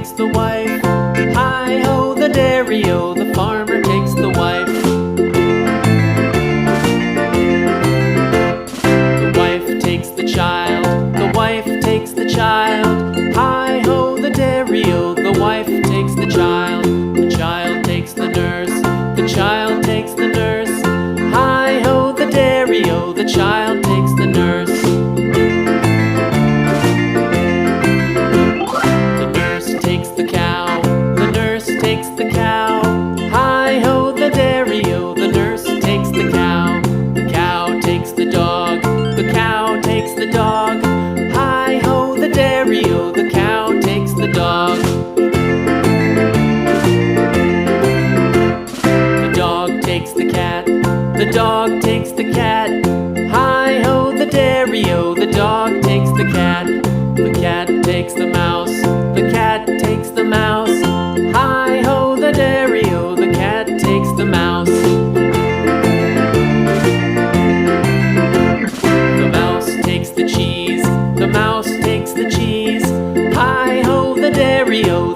takes the wife. Hi-ho, the dairy-o, the farmer takes the wife. The wife takes the child, the wife takes the child. Hi-ho, the dairy-o, the wife takes the child. The child takes the nurse, the child takes the nurse. Hi-ho, the dairy-o, the child takes the nurse. The nurse takes the cow, the nurse takes the cow. Hi-ho, the dairy-o, the nurse takes the cow. The cow takes the dog, the cow takes the dog. Hi-ho, the dairy-o, the cow takes the dog. The dog takes the cat, the dog takes the cat. Hi-ho, the dairy-o, the dog takes the cat. The cat takes the mouse, the cat takes the mouse. Hi-ho, the dairy-o, the cat takes the mouse. The mouse takes the cheese, the mouse takes the cheese. Hi-ho, the dairy-o,